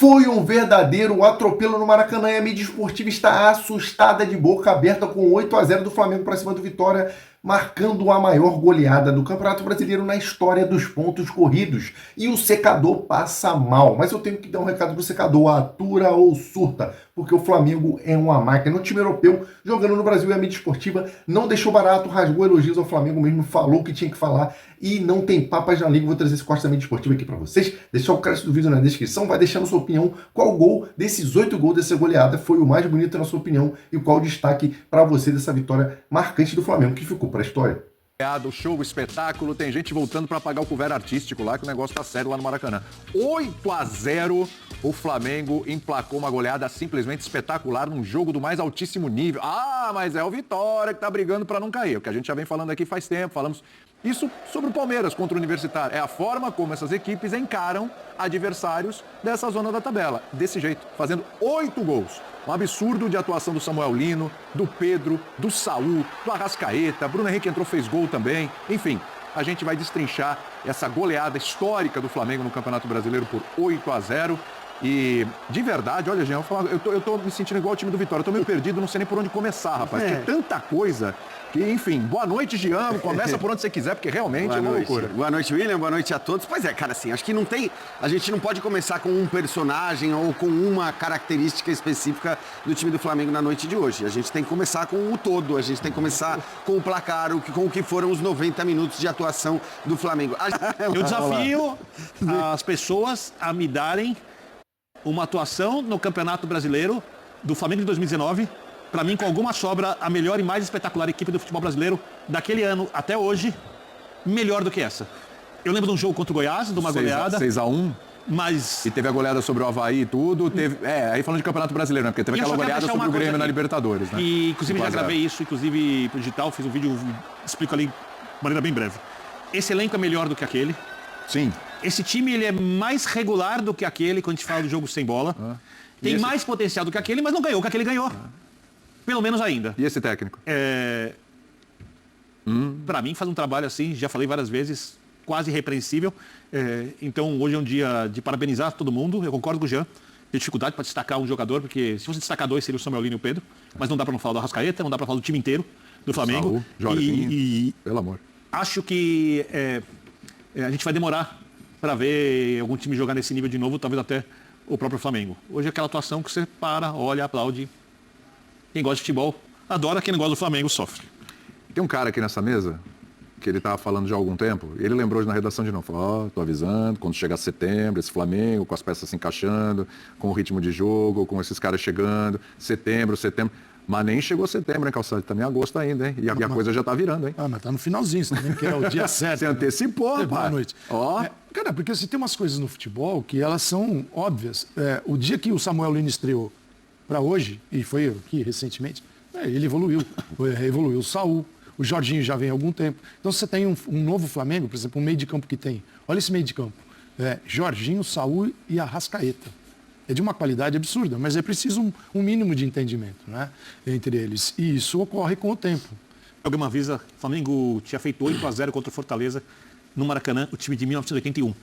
Foi um verdadeiro atropelo no Maracanã e a mídia esportiva está assustada, de boca aberta, com 8-0 do Flamengo para cima do Vitória, marcando a maior goleada do Campeonato Brasileiro na história dos pontos corridos. E o secador passa mal. Mas eu tenho que dar um recado pro secador: atura ou surta, porque o Flamengo é uma máquina. No time europeu, jogando no Brasil, e a mídia esportiva não deixou barato, rasgou elogios ao Flamengo mesmo, falou o que tinha que falar e não tem papas na língua. Vou trazer esse corte da mídia esportiva aqui para vocês, deixar o crédito do vídeo na descrição, vai deixando sua opinião, qual gol desses 8 gols dessa goleada foi o mais bonito na sua opinião e qual o destaque para você dessa vitória marcante do Flamengo que ficou para a história. O show, o espetáculo, tem gente voltando para pagar o couvert artístico lá, que o negócio tá sério lá no Maracanã. 8-0, o Flamengo emplacou uma goleada simplesmente espetacular num jogo do mais altíssimo nível. Ah, mas é o Vitória que tá brigando para não cair, o que a gente já vem falando aqui faz tempo, falamos isso sobre o Palmeiras contra o Universitário. É a forma como essas equipes encaram adversários dessa zona da tabela, desse jeito, fazendo 8 gols. Um absurdo de atuação do Samuel Lino, do Pedro, do Saul, do Arrascaeta, Bruno Henrique entrou, fez gol também. Enfim, a gente vai destrinchar essa goleada histórica do Flamengo no Campeonato Brasileiro por 8-0. E, de verdade, olha, Jean, eu tô me sentindo igual ao time do Vitória. Eu tô meio perdido, não sei nem por onde começar, rapaz. Tem tanta coisa que, enfim, boa noite, Jean. Começa por onde você quiser, porque realmente é uma loucura. Boa noite, William. Boa noite a todos. Pois é, cara, assim, acho que não tem... A gente não pode começar com um personagem ou com uma característica específica do time do Flamengo na noite de hoje. A gente tem que começar com o todo. A gente tem que começar com o placar, com o que foram os 90 minutos de atuação do Flamengo. Eu desafio as pessoas a me darem uma atuação no Campeonato Brasileiro do Flamengo de 2019, para mim, com alguma sobra, a melhor e mais espetacular equipe do futebol brasileiro daquele ano até hoje, melhor do que essa. Eu lembro de um jogo contra o Goiás, de uma goleada. 6-1. Mas... E teve a goleada sobre o Avaí e tudo. Teve... aí falando de Campeonato Brasileiro, né? Porque teve aquela goleada sobre o Grêmio na Libertadores, né? E, inclusive, já gravei isso, inclusive, pro digital, fiz um vídeo, explico ali de maneira bem breve. Esse elenco é melhor do que aquele. Sim. Esse time, ele é mais regular do que aquele, quando a gente fala do jogo sem bola. Tem mais potencial do que aquele, mas não ganhou o que aquele ganhou. Pelo menos ainda. E esse técnico? Para mim, faz um trabalho assim, já falei várias vezes, quase irrepreensível. Então, hoje é um dia de parabenizar todo mundo. Eu concordo com o Jean. Tem dificuldade para destacar um jogador, porque se fosse destacar dois, seria o Samuel Lino e o Pedro. Mas não dá para não falar do Arrascaeta, não dá para falar do time inteiro do Flamengo. Saúl, Jorginho, pelo amor. Acho que a gente vai demorar para ver algum time jogar nesse nível de novo, talvez até o próprio Flamengo. Hoje é aquela atuação que você para, olha, aplaude. Quem gosta de futebol adora, quem não gosta do Flamengo sofre. Tem um cara aqui nessa mesa que ele estava falando já há algum tempo, e ele lembrou hoje na redação de novo, falou, tô avisando, quando chegar setembro, esse Flamengo, com as peças se encaixando, com o ritmo de jogo, com esses caras chegando, setembro, mas nem chegou setembro, hein, Calçado? Também agosto ainda, hein? E a coisa já tá virando, hein? Mas tá no finalzinho, você também quer o dia certo. Você antecipou, rapaz. Boa noite. Ó. Cara, porque você tem umas coisas no futebol que elas são óbvias. O dia que o Samuel Lino estreou para hoje, e foi aqui recentemente, ele evoluiu. Evoluiu o Saul, o Jorginho já vem há algum tempo. Então você tem um novo Flamengo, por exemplo, um meio de campo que tem. Olha esse meio de campo. Jorginho, Saul e Arrascaeta. É de uma qualidade absurda, mas é preciso um mínimo de entendimento, né, entre eles. E isso ocorre com o tempo. Alguma vez, o Flamengo tinha feito 8-0 contra o Fortaleza no Maracanã, o time de 1981.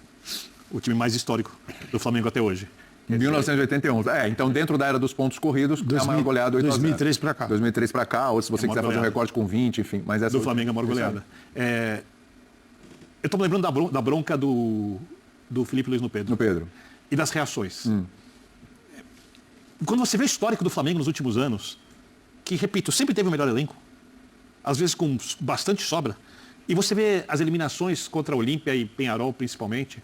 O time mais histórico do Flamengo até hoje. 1981. Então dentro da era dos pontos corridos, é a maior goleada 8-0. 2003 para cá. 2003 para cá, ou se você quiser fazer um recorde com 20, enfim. Mas essa do Flamengo é a maior goleada. Eu estou me lembrando da bronca do Felipe Luiz no Pedro. No Pedro. E das reações. Quando você vê o histórico do Flamengo nos últimos anos, que, repito, sempre teve o melhor elenco, às vezes com bastante sobra, e você vê as eliminações contra a Olímpia e Penharol, principalmente,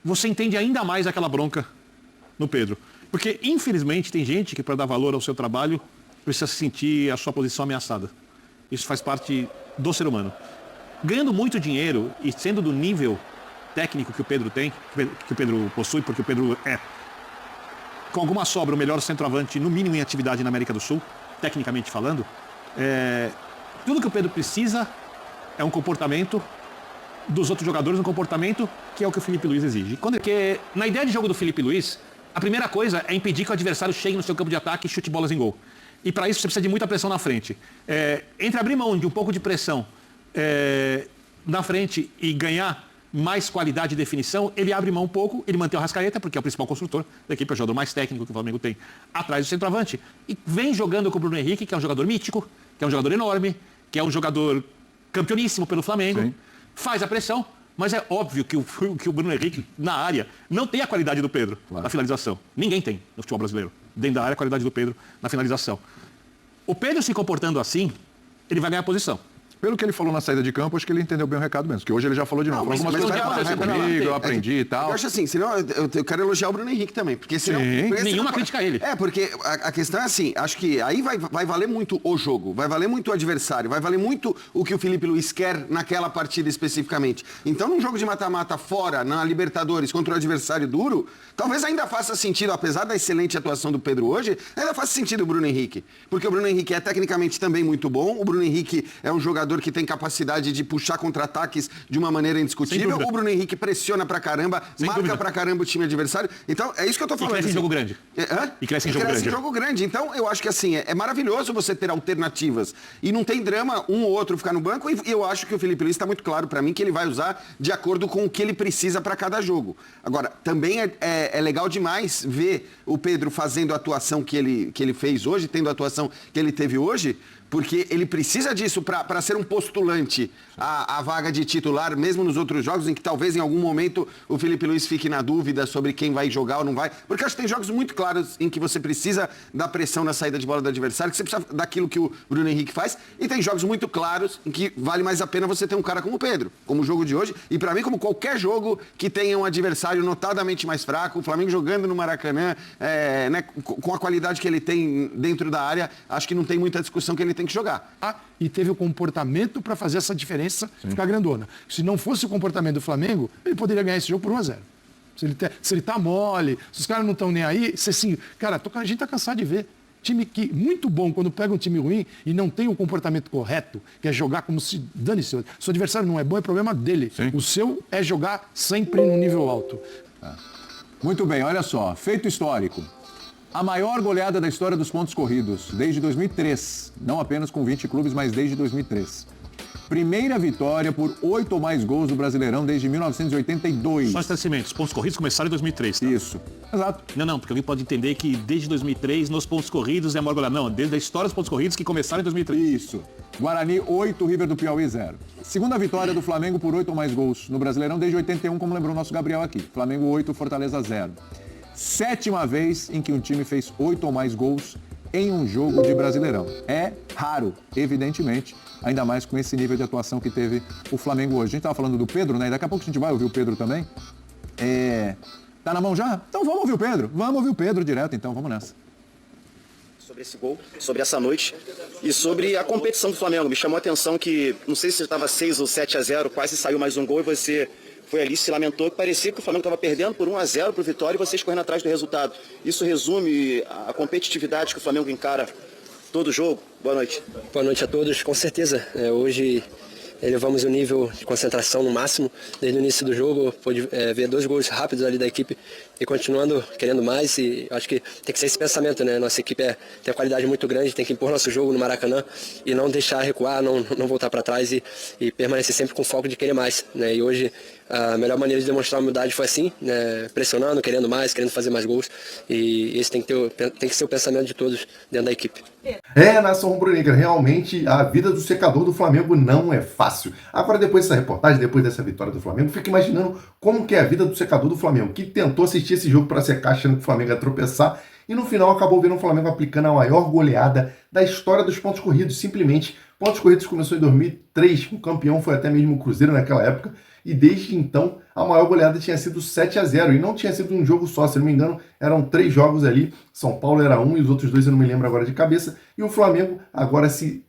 você entende ainda mais aquela bronca no Pedro. Porque, infelizmente, tem gente que, para dar valor ao seu trabalho, precisa sentir a sua posição ameaçada. Isso faz parte do ser humano. Ganhando muito dinheiro e sendo do nível técnico que o Pedro tem, que o Pedro possui, porque o Pedro com alguma sobra, o melhor centroavante, no mínimo em atividade na América do Sul, tecnicamente falando, tudo que o Pedro precisa é um comportamento dos outros jogadores, um comportamento que é o que o Felipe Luiz exige. Porque na ideia de jogo do Felipe Luiz, a primeira coisa é impedir que o adversário chegue no seu campo de ataque e chute bolas em gol. E para isso você precisa de muita pressão na frente. Entre abrir mão de um pouco de pressão na frente e ganhar mais qualidade e definição, ele abre mão um pouco, ele mantém o Arrascaeta, porque é o principal construtor da equipe, é o jogador mais técnico que o Flamengo tem atrás do centroavante. E vem jogando com o Bruno Henrique, que é um jogador mítico, que é um jogador enorme, que é um jogador campeoníssimo pelo Flamengo, Sim. faz a pressão, mas é óbvio que o Bruno Henrique, na área, não tem a qualidade do Pedro na finalização. Ninguém tem no futebol brasileiro. Dentro da área, a qualidade do Pedro na finalização. O Pedro se comportando assim, ele vai ganhar posição. Pelo que ele falou na saída de campo, acho que ele entendeu bem o recado mesmo. Que hoje ele já falou de novo. Não, Falou algumas mas coisas que vai lá, aconteceram comigo, eu aprendi e tal. Eu acho assim, senão eu quero elogiar o Bruno Henrique também, porque senão... Sim. porque Nenhuma senão- crítica a ele. Porque a questão é assim, acho que aí vai valer muito o jogo, vai valer muito o adversário, vai valer muito o que o Felipe Luiz quer naquela partida especificamente. Então, num jogo de mata-mata fora, na Libertadores, contra o adversário duro, talvez ainda faça sentido, apesar da excelente atuação do Pedro hoje, ainda faça sentido o Bruno Henrique. Porque o Bruno Henrique é tecnicamente também muito bom, o Bruno Henrique é um jogador que tem capacidade de puxar contra-ataques de uma maneira indiscutível, o Bruno Henrique pressiona pra caramba, marca dúvida. pra caramba o time adversário. Então, é isso que eu tô falando. cresce em assim. jogo grande. Hã? E cresce em jogo grande. jogo grande. Então, eu acho que assim, é maravilhoso você ter alternativas. E não tem drama um ou outro ficar no banco. E eu acho que o Felipe Luiz está muito claro para mim que ele vai usar de acordo com o que ele precisa para cada jogo. Agora, também é legal demais ver o Pedro fazendo a atuação que ele fez hoje, tendo a atuação que ele teve hoje, porque ele precisa disso para ser um postulante à vaga de titular, mesmo nos outros jogos, em que talvez em algum momento o Felipe Luiz fique na dúvida sobre quem vai jogar ou não vai. Porque eu acho que tem jogos muito claros em que você precisa da pressão na saída de bola do adversário, que você precisa daquilo que o Bruno Henrique faz, e tem jogos muito claros em que vale mais a pena você ter um cara como o Pedro, como o jogo de hoje, e para mim, como qualquer jogo que tenha um adversário notadamente mais fraco, o Flamengo jogando no Maracanã, né, com a qualidade que ele tem dentro da área, acho que não tem muita discussão que ele tem que jogar. E teve o comportamento para fazer essa diferença ficar grandona. Se não fosse o comportamento do Flamengo, ele poderia ganhar esse jogo por 1-0. Se ele tá mole, se os caras não estão nem aí, se assim, cara, a gente tá cansado de ver. Time que muito bom quando pega um time ruim e não tem o comportamento correto, que é jogar como se dane-se. Se o adversário não é bom, é problema dele. Sim. O seu é jogar sempre no nível alto. Muito bem, olha só. Feito histórico. A maior goleada da história dos pontos corridos, desde 2003. Não apenas com 20 clubes, mas desde 2003. Primeira vitória por 8 ou mais gols do Brasileirão desde 1982. Só esclarecimentos, os pontos corridos começaram em 2003, tá? Isso. Exato. Não, porque alguém pode entender que desde 2003, nos pontos corridos, é a maior goleada. Não, desde a história dos pontos corridos que começaram em 2003. Isso. Guarani 8, River do Piauí 0. Segunda vitória do Flamengo por 8 ou mais gols no Brasileirão desde 81, como lembrou o nosso Gabriel aqui. Flamengo 8, Fortaleza 0. Sétima vez em que um time fez 8 ou mais gols em um jogo de Brasileirão. É raro, evidentemente, ainda mais com esse nível de atuação que teve o Flamengo hoje. A gente estava falando do Pedro, né? E daqui a pouco a gente vai ouvir o Pedro também. Tá na mão já? Então vamos ouvir o Pedro. Vamos ouvir o Pedro direto, então. Vamos nessa. Sobre esse gol, sobre essa noite e sobre a competição do Flamengo. Me chamou a atenção que, não sei se estava 6 ou 7-0, quase saiu mais um gol e você foi ali, se lamentou, que parecia que o Flamengo estava perdendo por 1-0 para o Vitória e vocês correndo atrás do resultado. Isso resume a competitividade que o Flamengo encara todo jogo? Boa noite. Boa noite a todos, com certeza. Hoje elevamos o nível de concentração no máximo. Desde o início do jogo, pude ver 2 gols rápidos ali da equipe e continuando querendo mais. E acho que tem que ser esse pensamento, né? Nossa equipe tem uma qualidade muito grande, tem que impor nosso jogo no Maracanã e não deixar recuar, não voltar para trás e permanecer sempre com foco de querer mais, né? E hoje a melhor maneira de demonstrar humildade foi assim, né? Pressionando, querendo mais, querendo fazer mais gols. E esse tem que ser o pensamento de todos dentro da equipe. Nação rubro-negra, realmente a vida do secador do Flamengo não é fácil. Agora, depois dessa reportagem, depois dessa vitória do Flamengo, fica imaginando como que é a vida do secador do Flamengo, que tentou assistir esse jogo para secar, achando que o Flamengo ia tropeçar, e no final acabou vendo o Flamengo aplicando a maior goleada da história dos pontos corridos. Simplesmente, pontos corridos começou em 2003, o campeão foi até mesmo o Cruzeiro naquela época, e desde então a maior goleada tinha sido 7-0, e não tinha sido um jogo só, se não me engano, eram 3 jogos ali, São Paulo era 1 e os outros 2 eu não me lembro agora de cabeça, e o Flamengo agora se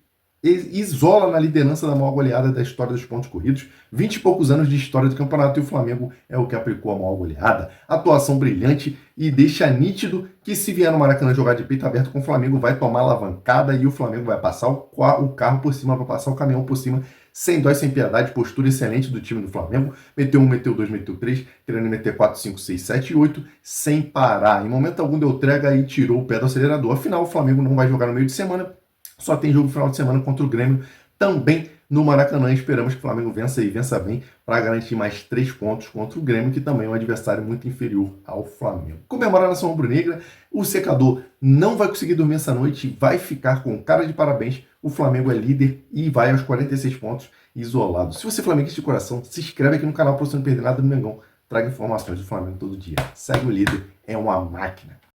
isola na liderança da maior goleada da história dos pontos corridos, 20 e poucos anos de história do campeonato, e o Flamengo é o que aplicou a maior goleada, atuação brilhante, e deixa nítido que se vier no Maracanã jogar de peito aberto com o Flamengo, vai tomar alavancada e o Flamengo vai passar o carro por cima, vai passar o caminhão por cima, sem dó e sem piedade. Postura excelente do time do Flamengo, meteu 1, meteu 2, meteu 3, querendo meter 4, 5, 6, 7 e 8, sem parar. Em momento algum deu trega e tirou o pé do acelerador. Afinal, o Flamengo não vai jogar no meio de semana, só tem jogo no final de semana contra o Grêmio, também no Maracanã. Esperamos que o Flamengo vença e vença bem para garantir mais 3 pontos contra o Grêmio, que também é um adversário muito inferior ao Flamengo. Comemorar a nação rubro-negra, o secador não vai conseguir dormir essa noite, vai ficar com cara de parabéns. O Flamengo é líder e vai aos 46 pontos isolado. Se você é flamenguista de coração, se inscreve aqui no canal para você não perder nada do Mengão. Traga informações do Flamengo todo dia. Segue o líder, é uma máquina.